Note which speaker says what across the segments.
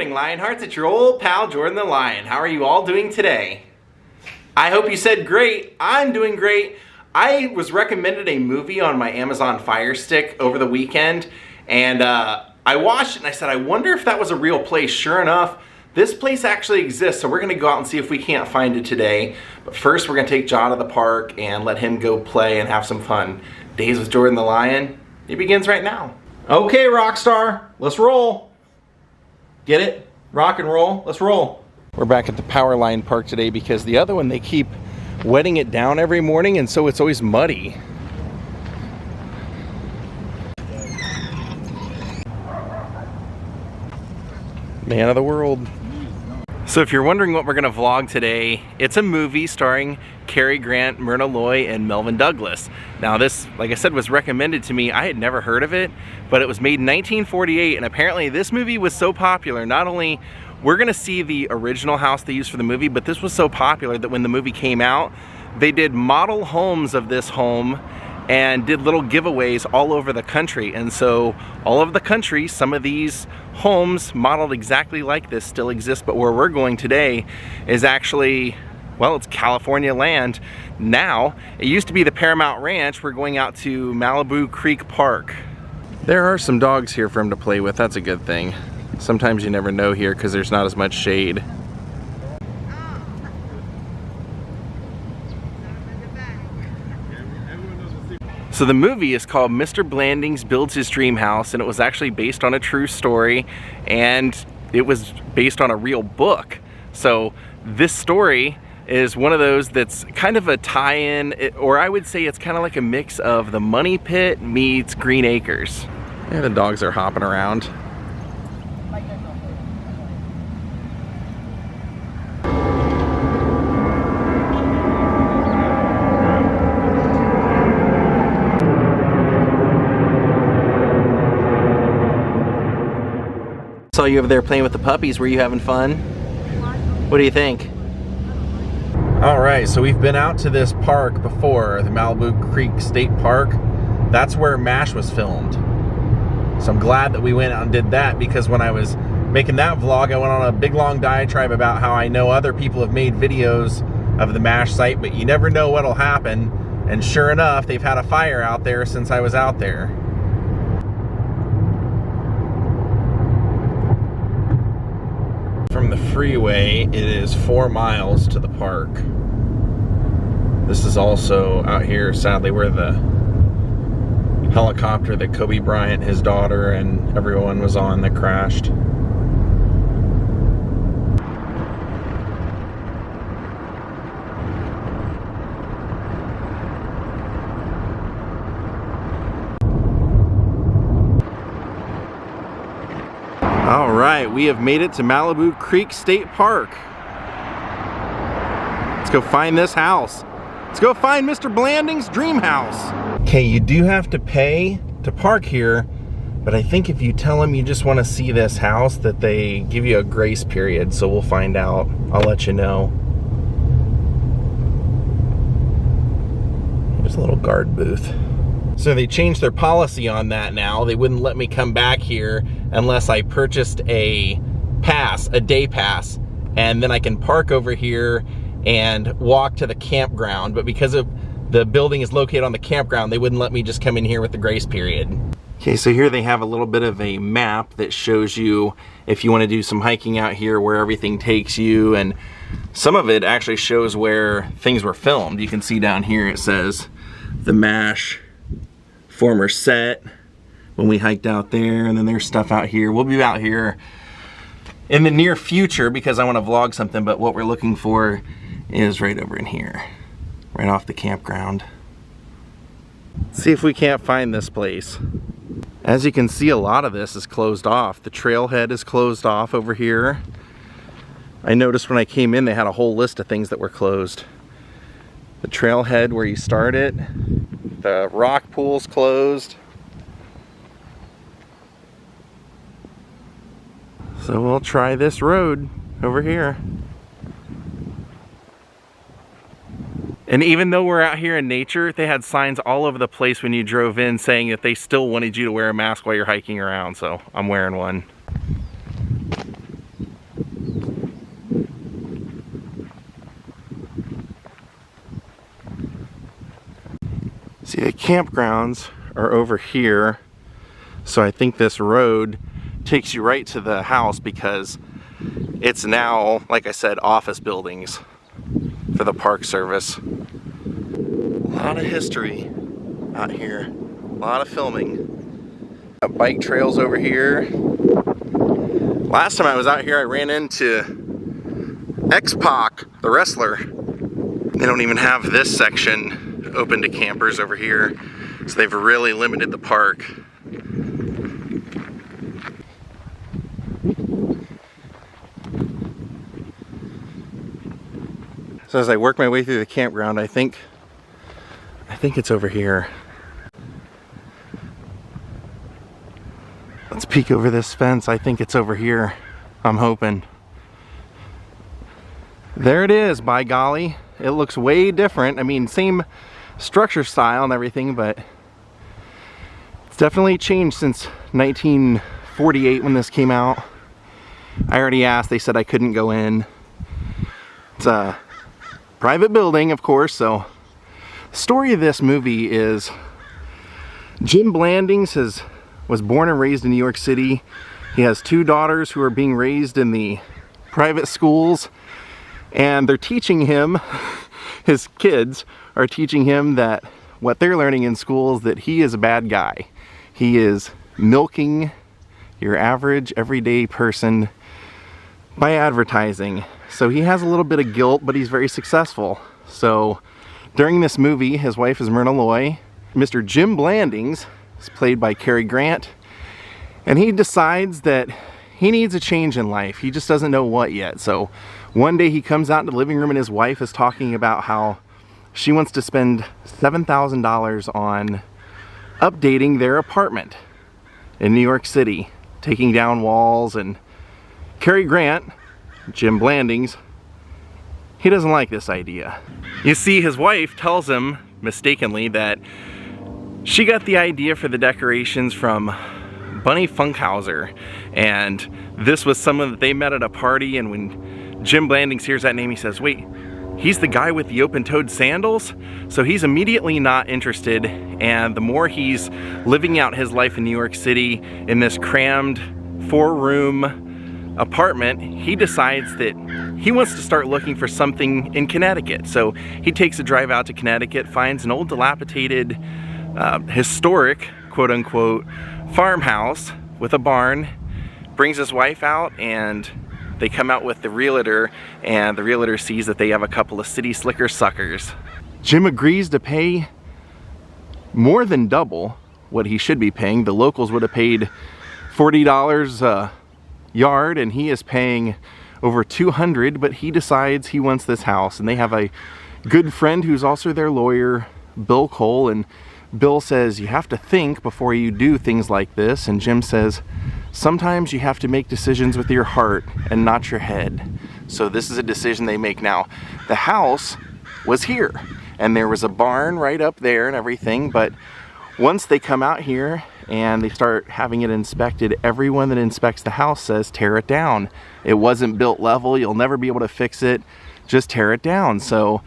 Speaker 1: morning, Lionhearts. It's your old pal, Jordan the Lion. How are you all doing today? I hope you said great. I'm doing great. I was recommended a movie on my Amazon Fire Stick over the weekend, and I watched it and I said, I wonder if that was a real place. Sure enough, this place actually exists, so we're gonna go out and see if we can't find it today. But first, we're gonna take John to the park and let him go play and have some fun. Daze with Jordan the Lion, it begins right now. Okay, Rockstar, let's roll. Get it? Rock and roll. Let's roll. We're back at the power line park today because the other one, they keep wetting it down every morning, and so it's always muddy. Man of the world. So if you're wondering what we're gonna vlog today, it's a movie starring Cary Grant, Myrna Loy, and Melvin Douglas. Now this, like I said, was recommended to me. I had never heard of it, but it was made in 1948, and apparently this movie was so popular, not only we're gonna see the original house they used for the movie, but this was so popular that when the movie came out, they did model homes of this home and did little giveaways all over the country. And so all over the country, some of these homes modeled exactly like this still exist, but where we're going today is actually, well, it's California land now. It used to be the Paramount Ranch. We're going out to Malibu Creek Park. There are some dogs here for him to play with. That's a good thing. Sometimes you never know here because there's not as much shade. So the movie is called Mr. Blandings Builds His Dream House, and it was actually based on a true story, and it was based on a real book. So this story is one of those that's kind of a tie-in, or I would say it's kind of like a mix of The Money Pit meets Green Acres. Yeah, the dogs are hopping around. Saw you over there playing with the puppies. Were you having fun? What do you think? All right, so we've been out to this park before, the Malibu Creek State Park. That's where MASH was filmed. So I'm glad that we went out and did that, because when I was making that vlog, I went on a big long diatribe about how I know other people have made videos of the MASH site, but you never know what'll happen. And sure enough, they've had a fire out there since I was out there. From the freeway, it is 4 miles to the park. This is also out here, sadly, where the helicopter that Kobe Bryant, his daughter, and everyone was on that crashed. All right, we have made it to Malibu Creek State Park. Let's go find this house. Let's go find Mr. Blandings' dream house. Okay, you do have to pay to park here, but I think if you tell them you just want to see this house, that they give you a grace period, so we'll find out. I'll let you know. There's a little guard booth. So they changed their policy on that now. They wouldn't let me come back here unless I purchased a pass, a day pass, and then I can park over here and walk to the campground. But because of the building is located on the campground, they wouldn't let me just come in here with the grace period. Okay, so here they have a little bit of a map that shows you if you want to do some hiking out here, where everything takes you, and some of it actually shows where things were filmed. You can see down here it says the MASH former set when we hiked out there, and then there's stuff out here. We'll be out here in the near future because I want to vlog something, but what we're looking for is right over in here, right off the campground. Let's see if we can't find this place. As you can see, a lot of this is closed off. The trailhead is closed off over here. I noticed when I came in they had a whole list of things that were closed. The trailhead where you start it, the rock pool's closed. So we'll try this road over here. And even though we're out here in nature, they had signs all over the place when you drove in saying that they still wanted you to wear a mask while you're hiking around, so I'm wearing one. See, the campgrounds are over here, so I think this road takes you right to the house because it's now, like I said, office buildings for the Park Service. A lot of history out here, a lot of filming. Got bike trails over here. Last time I was out here, I ran into X-Pac, the wrestler. They don't even have this section open to campers over here, so they've really limited the park. So as I work my way through the campground, I think it's over here. Let's peek over this fence. I think it's over here. I'm hoping. There it is, by golly. It looks way different. I mean, same structure style and everything, but it's definitely changed since 1948 when this came out. I already asked, they said I couldn't go in. It's a private building, of course, so the story of this movie is Jim Blandings was born and raised in New York City. He has 2 daughters who are being raised in the private schools, and they're teaching him, his kids are teaching him that what they're learning in school is that he is a bad guy. He is milking your average everyday person by advertising. So he has a little bit of guilt, but he's very successful. So during this movie, his wife is Myrna Loy. Mr. Jim Blandings is played by Cary Grant, and he decides that he needs a change in life. He just doesn't know what yet. So one day he comes out into the living room and his wife is talking about how she wants to spend $7,000 on updating their apartment in New York City, taking down walls. And Cary Grant, Jim Blandings, he doesn't like this idea. You see, his wife tells him mistakenly that she got the idea for the decorations from Bunny Funkhauser, and this was someone that they met at a party, and when Jim Blandings hears that name, he says, wait, he's the guy with the open-toed sandals? So he's immediately not interested, and the more he's living out his life in New York City in this crammed 4-room apartment, he decides that he wants to start looking for something in Connecticut. So he takes a drive out to Connecticut, finds an old dilapidated, historic, quote-unquote, farmhouse with a barn, brings his wife out, and they come out with the realtor, and the realtor sees that they have a couple of city slicker suckers. Jim agrees to pay more than double what he should be paying. The locals would have paid $40 a yard, and he is paying over $200, but he decides he wants this house. And they have a good friend who's also their lawyer, Bill Cole, and Bill says, you have to think before you do things like this. And Jim says, sometimes you have to make decisions with your heart and not your head. So this is a decision they make now. The house was here, and there was a barn right up there and everything, but once they come out here and they start having it inspected, everyone that inspects the house says, tear it down. It wasn't built level, you'll never be able to fix it, just tear it down. So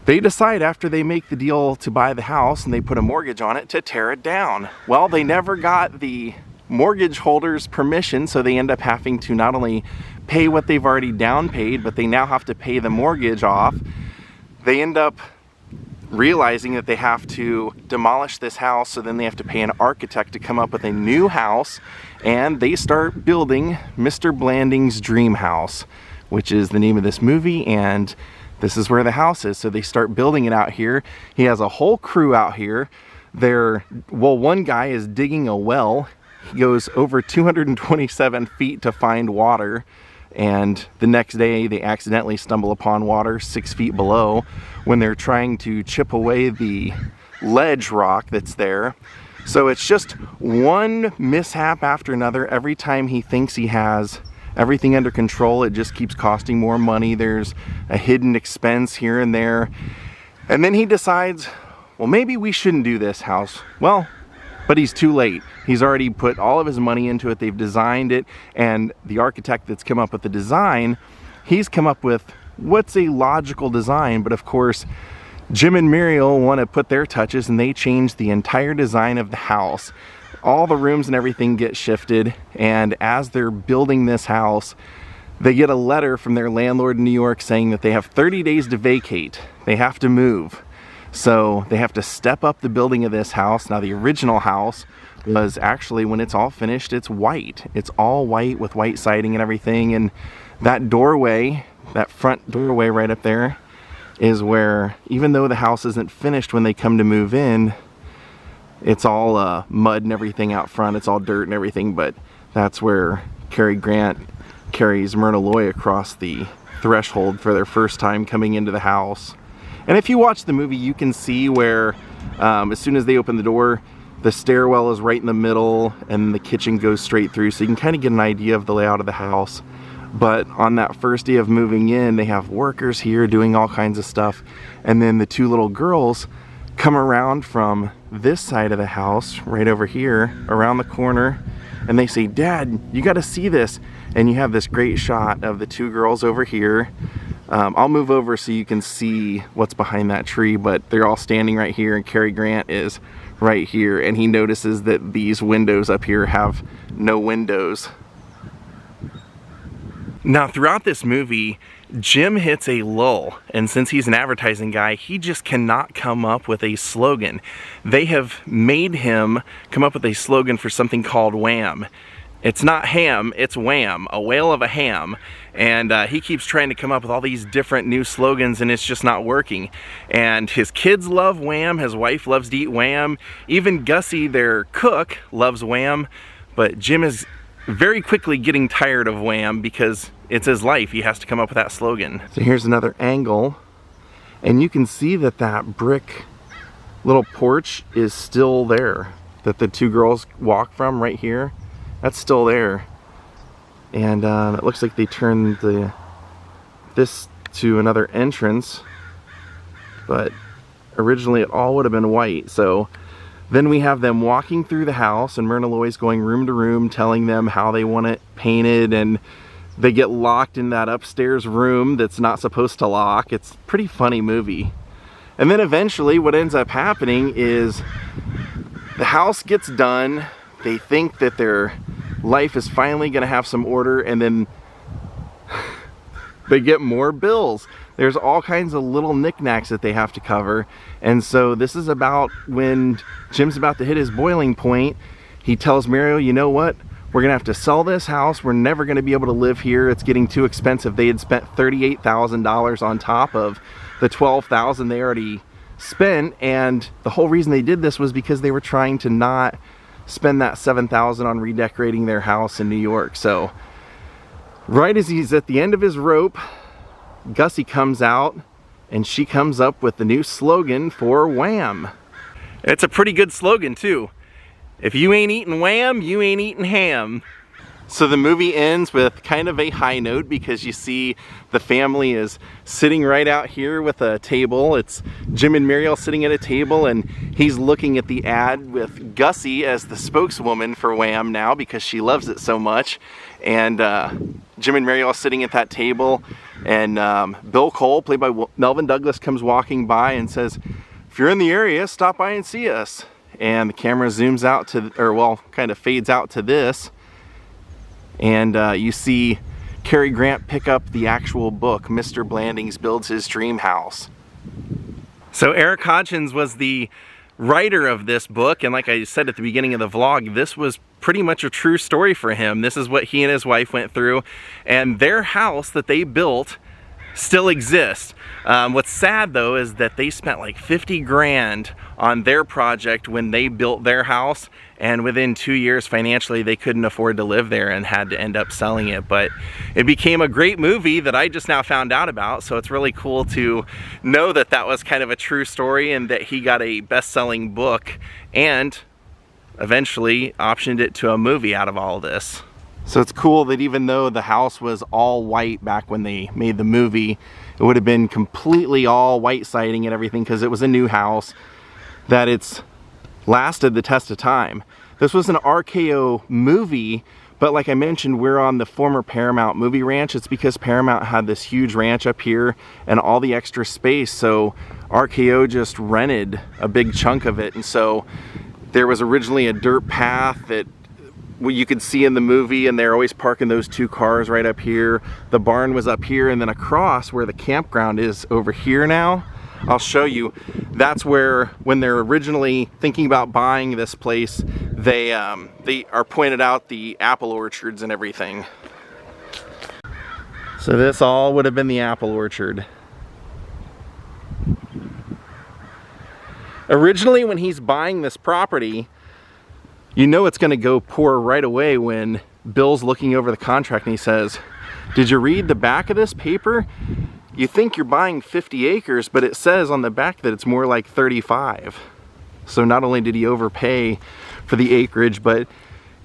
Speaker 1: they decide after they make the deal to buy the house and they put a mortgage on it to tear it down. Well, they never got the mortgage holder's permission, so they end up having to not only pay what they've already down paid, but they now have to pay the mortgage off. They end up realizing that they have to demolish this house, so then they have to pay an architect to come up with a new house, and they start building Mr. Blandings' dream house, which is the name of this movie, and this is where the house is. So they start building it out here. He has a whole crew out here. One guy is digging a well. He goes over 227 feet to find water, and the next day they accidentally stumble upon water 6 feet below when they're trying to chip away the ledge rock that's there. So it's just one mishap after another. Every time he thinks he has everything under control, it just keeps costing more money. There's a hidden expense here and there. And then he decides, well, maybe we shouldn't do this house. Well, but he's too late. He's already put all of his money into it. They've designed it, and the architect that's come up with the design, he's come up with what's a logical design, but of course, Jim and Muriel want to put their touches, and they change the entire design of the house. All the rooms and everything get shifted, and as they're building this house, they get a letter from their landlord in New York saying that they have 30 days to vacate. They have to move. So they have to step up the building of this house. Now, the original house was actually, when it's all finished, it's white. It's all white with white siding and everything. And that doorway, that front doorway right up there, is where, even though the house isn't finished when they come to move in, it's all mud and everything out front. It's all dirt and everything, but that's where Cary Grant carries Myrna Loy across the threshold for their first time coming into the house. And if you watch the movie, you can see where as soon as they open the door, the stairwell is right in the middle and the kitchen goes straight through, so you can kind of get an idea of the layout of the house. But on that first day of moving in, they have workers here doing all kinds of stuff, and then the two little girls come around from this side of the house, right over here, around the corner, and they say, "Dad, you got to see this." And you have this great shot of the two girls over here. I'll move over so you can see what's behind that tree, but they're all standing right here, and Cary Grant is right here, and he notices that these windows up here have no windows. Now, throughout this movie, Jim hits a lull, and since he's an advertising guy, he just cannot come up with a slogan. They have made him come up with a slogan for something called Wham. It's not ham, it's wham, a whale of a ham. And he keeps trying to come up with all these different new slogans, and it's just not working. And his kids love Wham, his wife loves to eat Wham, even Gussie, their cook, loves Wham, but Jim is very quickly getting tired of Wham because it's his life. He has to come up with that slogan. So here's another angle, and you can see that that brick little porch is still there, that the two girls walk from right here. That's still there, and it looks like they turned this to another entrance, but originally it all would have been white. So then we have them walking through the house, and Myrna Loy's going room to room telling them how they want it painted, and they get locked in that upstairs room that's not supposed to lock. It's a pretty funny movie. And then eventually what ends up happening is the house gets done. They think that their life is finally going to have some order, and then they get more bills. There's all kinds of little knickknacks that they have to cover, and so this is about when Jim's about to hit his boiling point. He tells Muriel, "You know what? We're gonna have to sell this house. We're never gonna be able to live here. It's getting too expensive." They had spent $38,000 on top of the $12,000 they already spent, and the whole reason they did this was because they were trying to not spend that $7,000 on redecorating their house in New York. So right as he's at the end of his rope, Gussie comes out, and she comes up with the new slogan for Wham. It's a pretty good slogan too. If you ain't eating Wham, you ain't eating ham. So the movie ends with kind of a high note because you see the family is sitting right out here with a table. It's Jim and Muriel sitting at a table, and he's looking at the ad with Gussie as the spokeswoman for Wham now because she loves it so much. And Jim and Muriel are sitting at that table, and Bill Cole, played by Melvin Douglas, comes walking by and says, "If you're in the area, stop by and see us." And the camera zooms out to, or well, kind of fades out to this. And you see Cary Grant pick up the actual book, Mr. Blandings Builds His Dream House. So Eric Hodgins was the writer of this book, and like I said at the beginning of the vlog, this was pretty much a true story for him. This is what he and his wife went through, and their house that they built still exists. What's sad though is that they spent like 50 grand on their project when they built their house, and within 2 years financially they couldn't afford to live there and had to end up selling it. But it became a great movie that I just now found out about, so it's really cool to know that that was kind of a true story and that he got a best-selling book and eventually optioned it to a movie out of all of this. So it's cool that even though the house was all white back when they made the movie, it would have been completely all white siding and everything because it was a new house, that it's lasted the test of time. This was an RKO movie, But like I mentioned, we're on the former Paramount movie ranch. It's because Paramount had this huge ranch up here and all the extra space, so RKO just rented a big chunk of it. And so there was originally a dirt path that you could see in the movie, and they're always parking those two cars right up here. The barn was up here, and then across where the campground is over here now, I'll show you. That's where, when they're originally thinking about buying this place, they are pointed out the apple orchards and everything. So this all would have been the apple orchard. Originally, when he's buying this property, you know it's going to go poor right away when Bill's looking over the contract and he says, "Did you read the back of this paper? You think you're buying 50 acres, but it says on the back that it's more like 35. So not only did he overpay for the acreage, but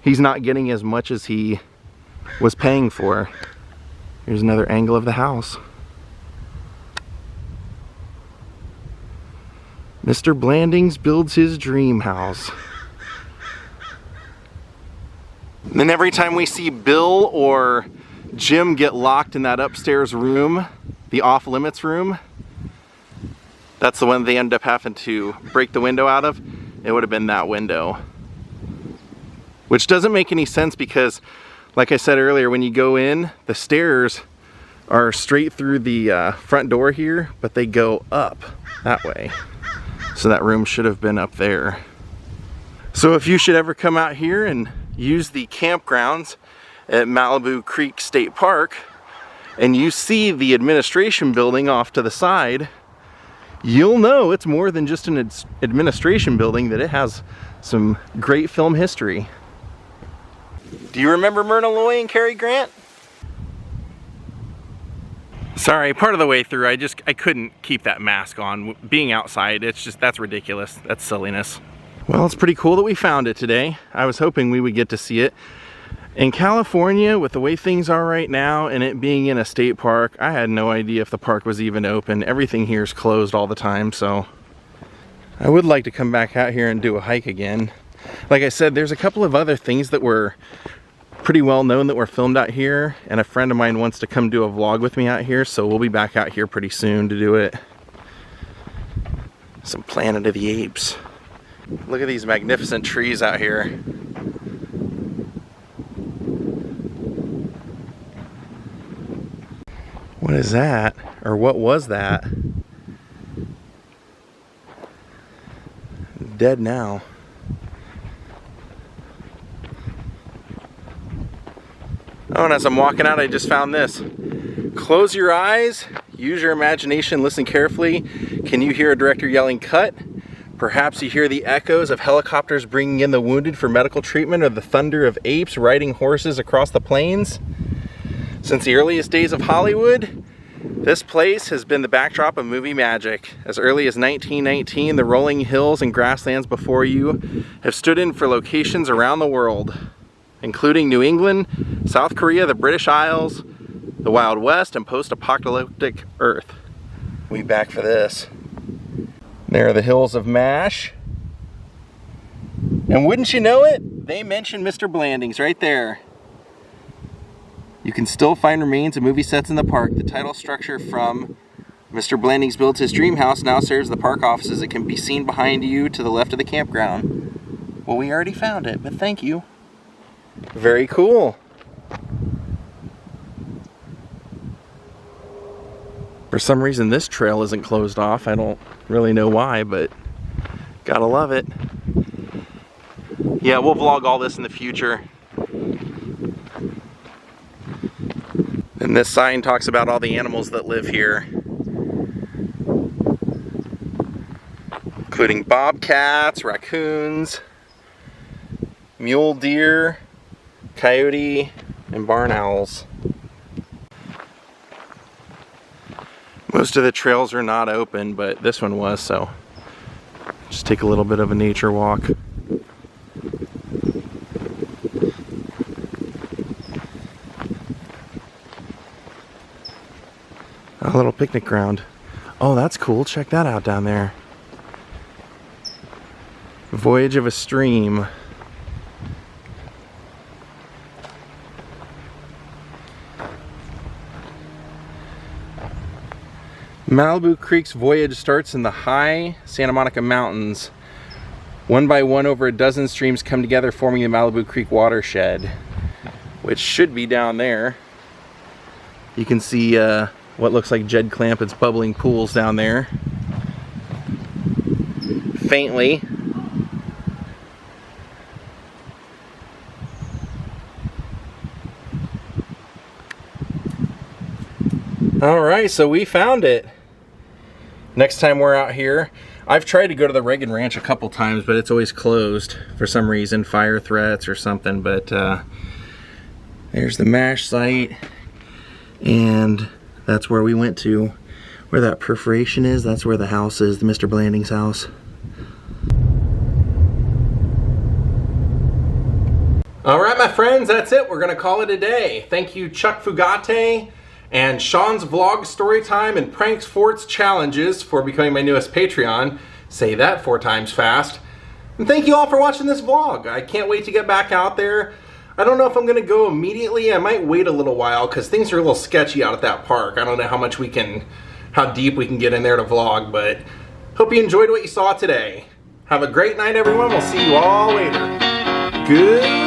Speaker 1: he's not getting as much as he was paying for. Here's another angle of the house. Mr. Blandings builds his dream house. And then every time we see Bill or Jim get locked in that upstairs room, the off-limits room, that's the one they end up having to break the window out of. It would have been that window. Which doesn't make any sense because, like I said earlier, when you go in, the stairs are straight through the front door here, but they go up that way. So that room should have been up there. So if you should ever come out here and use the campgrounds at Malibu Creek State Park, and you see the administration building off to the side, you'll know it's more than just an administration building, that it has some great film history. Do you remember Myrna Loy and Cary Grant? Sorry, part of the way through, I couldn't keep that mask on. Being outside, that's ridiculous. That's silliness. Well, it's pretty cool that we found it today. I was hoping we would get to see it. In California, with the way things are right now and it being in a state park, I had no idea if the park was even open. Everything here is closed all the time, so I would like to come back out here and do a hike again. Like I said, there's a couple of other things that were pretty well known that were filmed out here, and a friend of mine wants to come do a vlog with me out here, so we'll be back out here pretty soon to do it. Some Planet of the Apes. Look at these magnificent trees out here. What is that? Or what was that? Dead now. Oh, and as I'm walking out, I just found this. Close your eyes, use your imagination, listen carefully. Can you hear a director yelling, "Cut"? Perhaps you hear the echoes of helicopters bringing in the wounded for medical treatment, or the thunder of apes riding horses across the plains. Since the earliest days of Hollywood, this place has been the backdrop of movie magic. As early as 1919, the rolling hills and grasslands before you have stood in for locations around the world, including New England, South Korea, the British Isles, the Wild West, and post-apocalyptic Earth. We back for this. There are the hills of MASH. And wouldn't you know it, they mentioned Mr. Blandings right there. You can still find remains of movie sets in the park. The title structure from Mr. Blandings Builds His Dream House now serves the park offices. It can be seen behind you to the left of the campground. Well, we already found it, but thank you. Very cool. For some reason this trail isn't closed off. I don't really know why, but gotta love it. Yeah, we'll vlog all this in the future. And this sign talks about all the animals that live here, including bobcats, raccoons, mule deer, coyote, and barn owls. Most of the trails are not open, but this one was, so just take a little bit of a nature walk. A little picnic ground. Oh, that's cool. Check that out down there. Voyage of a Stream. Malibu Creek's voyage starts in the high Santa Monica Mountains. One by one, over a dozen streams come together, forming the Malibu Creek watershed, which should be down there. You can see what looks like Jed Clampett's bubbling pools down there. Faintly. Alright, so we found it. Next time we're out here, I've tried to go to the Reagan Ranch a couple times, but it's always closed for some reason, fire threats or something. But there's the MASH site, and that's where we went to. Where that perforation is, that's where the house is, the Mr. Blandings house. Alright my friends, that's it. We're going to call it a day. Thank you Chuck Fugate and Sean's Vlog Storytime and Pranks Forts Challenges for becoming my newest Patreon. Say that 4 times fast. And thank you all for watching this vlog. I can't wait to get back out there. I don't know if I'm going to go immediately. I might wait a little while because things are a little sketchy out at that park. I don't know how deep we can get in there to vlog, but hope you enjoyed what you saw today. Have a great night everyone. We'll see you all later. Good